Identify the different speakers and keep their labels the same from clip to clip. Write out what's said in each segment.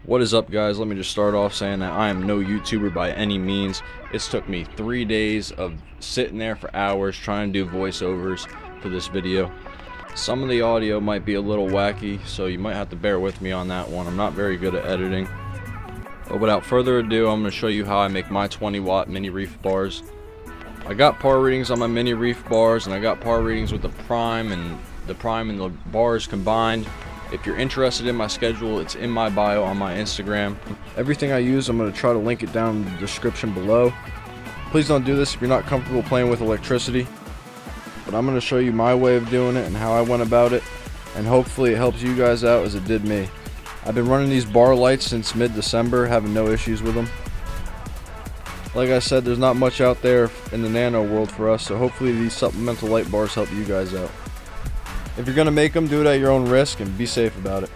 Speaker 1: What is up, guys? Let me just start off saying that I am no YouTuber by any means. It's took me 3 days of sitting there for hours trying to do voiceovers for this video. Some of the audio might be a little wacky, so you might have to bear with me on that one. I'm not very good at editing. But without further ado, I'm going to show you how I make my 20-watt mini reef bars. I got par readings on my mini reef bars, and I got par readings with the prime and the bars combined. If you're interested in my schedule, it's in my bio on my Instagram. Everything I use, I'm going to try to link it down in the description below. Please don't do this if you're not comfortable playing with electricity. But I'm going to show you my way of doing it and how I went about it. And hopefully it helps you guys out as it did me. I've been running these bar lights since mid-December, having no issues with them. Like I said, there's not much out there in the nano world for us, so hopefully these supplemental light bars help you guys out. If you're going to make them, do it at your own risk and be safe about it.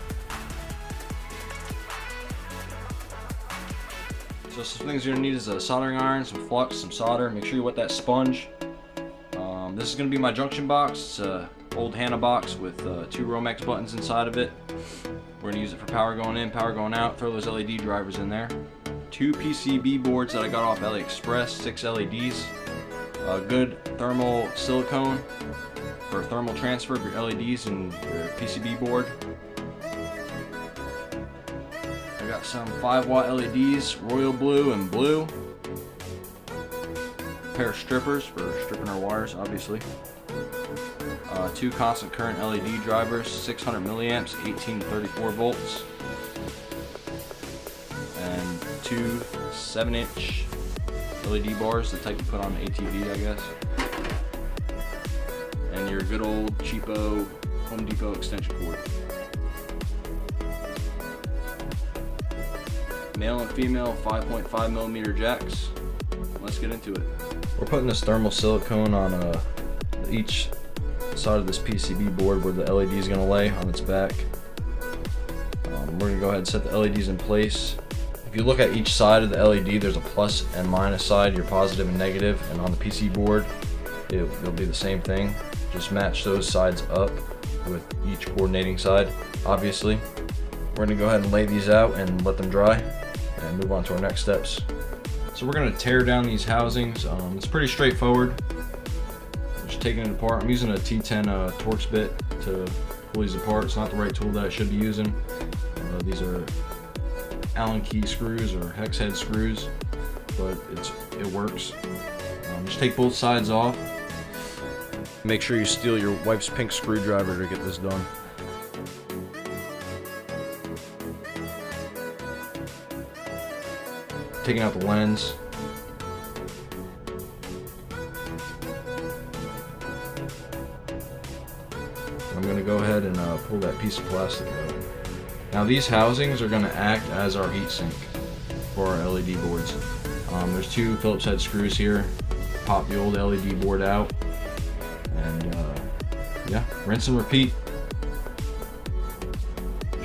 Speaker 1: So some things you're going to need is a soldering iron, some flux, some solder. Make sure you wet that sponge. This is going to be my junction box. It's an old Hanna box with 2 Romex buttons inside of it. We're going to use it for power going in, power going out. Throw those LED drivers in there. 2 PCB boards that I got off AliExpress, 6 LEDs. A good thermal silicone for thermal transfer of your LEDs and your PCB board. I got some 5-watt LEDs, royal blue and blue. A pair of strippers for stripping our wires, obviously. 2 constant current LED drivers, 600 milliamps, 1834 volts. And 2 7-inch LED bars, the type you put on an ATV, I guess. And your good old cheapo Home Depot extension cord. Male and female 5.5mm jacks. Let's get into it. We're putting this thermal silicone on each side of this PCB board where the LED is going to lay on its back. We're going to go ahead and set the LEDs in place. If you look at each side of the LED, there's a plus and minus side, your positive and negative, and on the PC board it'll be the same thing. Just match those sides up with each coordinating side, obviously. We're going to go ahead and lay these out and let them dry and move on to our next steps. So we're going to tear down these housings. It's pretty straightforward. Just taking it apart. I'm using a T10 Torx bit to pull these apart. It's not the right tool that I should be using. These are Allen key screws or hex head screws, but it works. Just take both sides off. Make sure you steal your wife's pink screwdriver to get this done. Taking out the lens. I'm going to go ahead and pull that piece of plastic out. Now these housings are going to act as our heatsink for our LED boards. There's 2 Phillips head screws here. Pop the old LED board out. And yeah, rinse and repeat.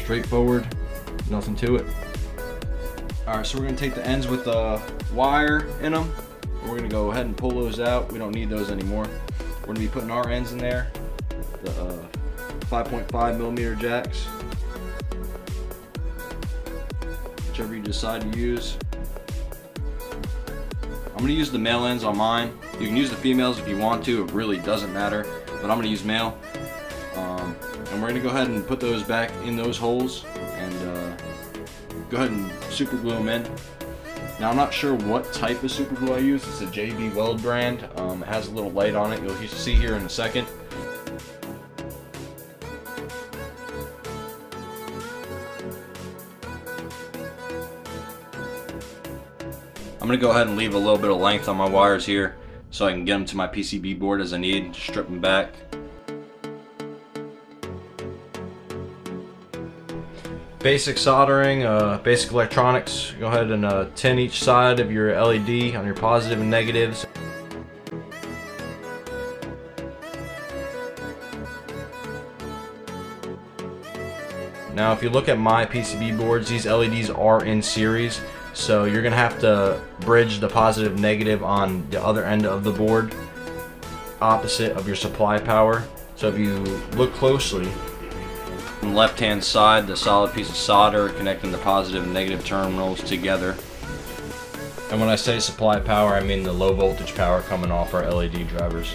Speaker 1: Straightforward, nothing to it. Alright, so we're going to take the ends with the wire in them. We're going to go ahead and pull those out. We don't need those anymore. We're going to be putting our ends in there. The 5.5mm jacks. Whichever you decide to use. I'm going to use the male ends on mine. You can use the females if you want to, it really doesn't matter, but I'm going to use male. And we're going to go ahead and put those back in those holes and go ahead and super glue them in. Now I'm not sure what type of super glue I use. It's a JB Weld brand. It has a little light on it, you'll see here in a second. I'm going to go ahead and leave a little bit of length on my wires here so I can get them to my PCB board as I need, strip them back. Basic soldering, basic electronics. Go ahead and tin each side of your LED on your positive and negatives. Now if you look at my PCB boards, these LEDs are in series. So you're going to have to bridge the positive negative on the other end of the board, opposite of your supply power. So if you look closely, On the left hand side, the solid piece of solder connecting the positive and negative terminals together. And when I say supply power, I mean the low voltage power coming off our LED drivers.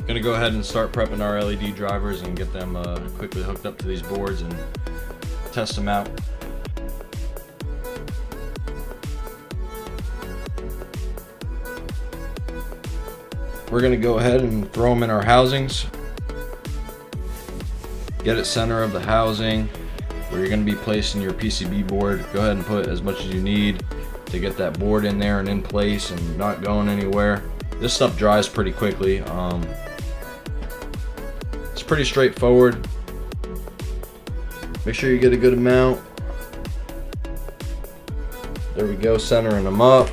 Speaker 1: Gonna go ahead and start prepping our LED drivers and get them quickly hooked up to these boards and test them out. We're gonna go ahead and throw them in our housings. Get it center of the housing where you're gonna be placing your PCB board. Go ahead and put as much as you need to get that board in there and in place and not going anywhere. This stuff dries pretty quickly. It's pretty straightforward. Make sure you get a good amount. There we go, centering them up.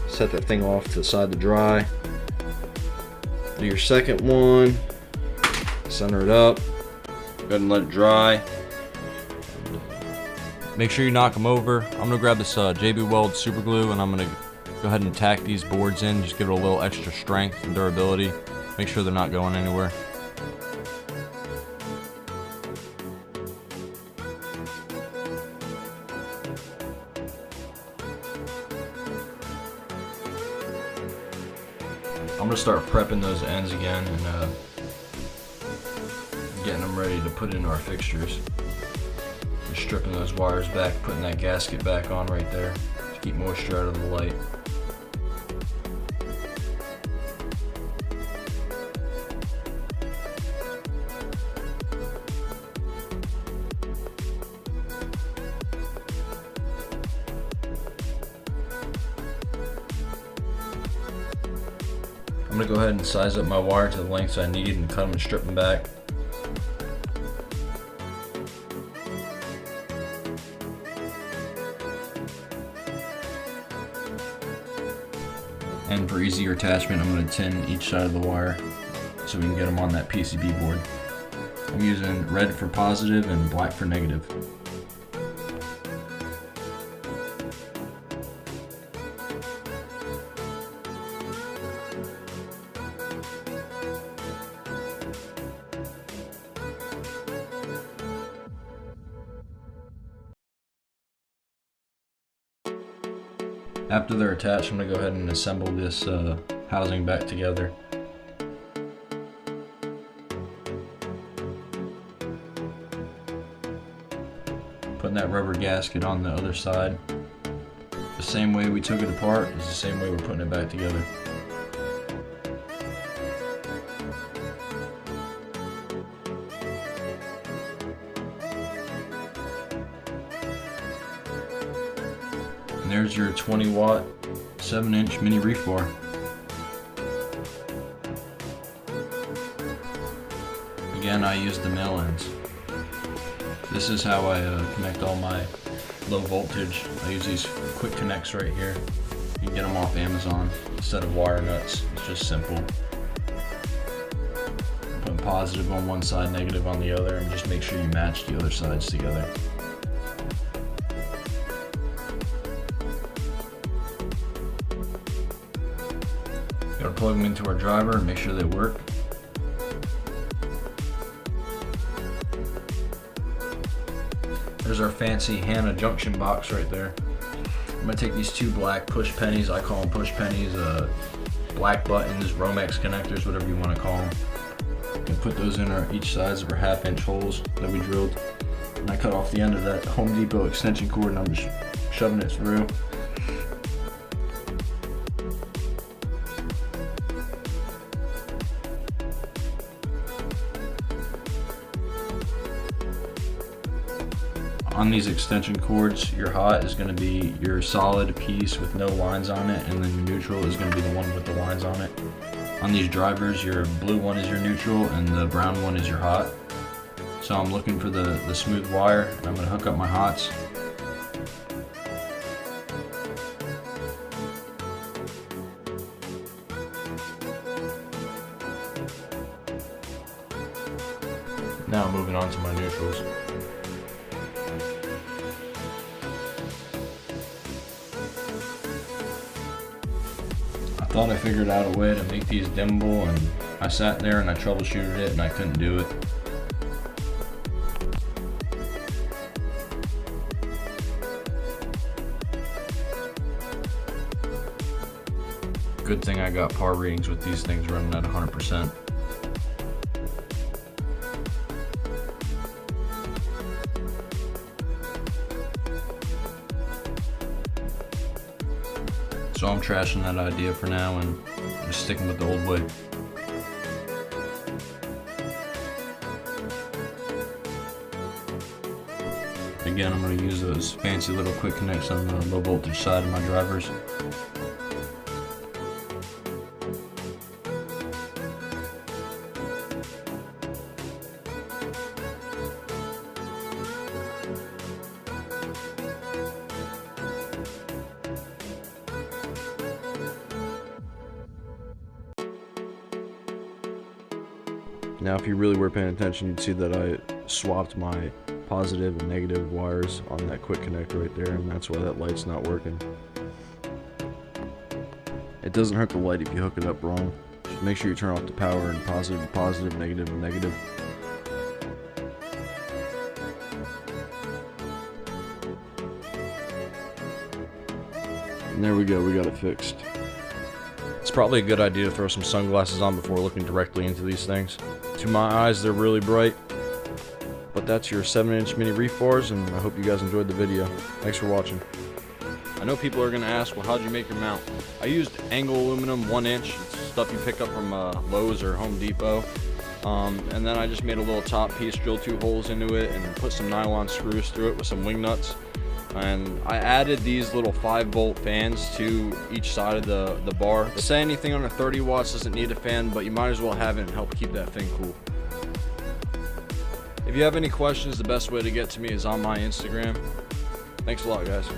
Speaker 1: Set that thing off to the side to dry. Do your second one. Center it up. Go ahead and let it dry. Make sure you knock them over. I'm gonna grab this JB Weld super glue and I'm gonna go ahead and tack these boards in. Just give it a little extra strength and durability. Make sure they're not going anywhere. I'm gonna start prepping those ends again and getting them ready to put in our fixtures. Just stripping those wires back, putting that gasket back on right there to keep moisture out of the light. I'm going to go ahead and size up my wire to the lengths I need and cut them and strip them back. And for easier attachment, I'm going to tin each side of the wire so we can get them on that PCB board. I'm using red for positive and black for negative. After they're attached, I'm going to go ahead and assemble this housing back together. Putting that rubber gasket on the other side. The same way we took it apart is the same way we're putting it back together. And there's your 20-watt, 7-inch mini reef bar. Again, I use the male ends. This is how I connect all my low voltage. I use these quick connects right here. You can get them off Amazon instead of wire nuts. It's just simple. Put positive on one side, negative on the other, and just make sure you match the other sides together. Gotta plug them into our driver and make sure they work. There's our fancy Hannah junction box right there. I'm gonna take these two black push pennies, I call them push pennies, black buttons, Romex connectors, whatever you want to call them. And put those in each sides of our 1/2-inch holes that we drilled. And I cut off the end of that Home Depot extension cord and I'm just shoving it through. On these extension cords, your hot is going to be your solid piece with no lines on it, and then your neutral is going to be the one with the lines on it. On these drivers, your blue one is your neutral and the brown one is your hot. So I'm looking for the smooth wire, and I'm going to hook up my hots. Now moving on to my neutrals. thought I figured out a way to make these dimmable, and I sat there and I troubleshooted it and I couldn't do it. Good thing I got par readings with these things running at 100%. So I'm trashing that idea for now and just sticking with the old way. Again, I'm going to use those fancy little quick connects on the low voltage side of my drivers. Now if you really were paying attention, you'd see that I swapped my positive and negative wires on that quick connect right there, and that's why that light's not working. It doesn't hurt the light if you hook it up wrong. Just make sure you turn off the power and positive, positive, negative, and negative. And there we go, we got it fixed. It's probably a good idea to throw some sunglasses on before looking directly into these things. To my eyes, they're really bright. But that's your 7-inch mini Reef bars, and I hope you guys enjoyed the video. Thanks for watching. I know people are going to ask, well, how'd you make your mount? I used angle aluminum 1-inch, stuff you pick up from Lowe's or Home Depot. And then I just made a little top piece, drilled 2 holes into it, and put some nylon screws through it with some wing nuts. And I added these little 5-volt fans to each side of the bar. They say anything under 30 watts doesn't need a fan, but you might as well have it and help keep that thing cool. If you have any questions, the best way to get to me is on my Instagram. Thanks a lot, guys.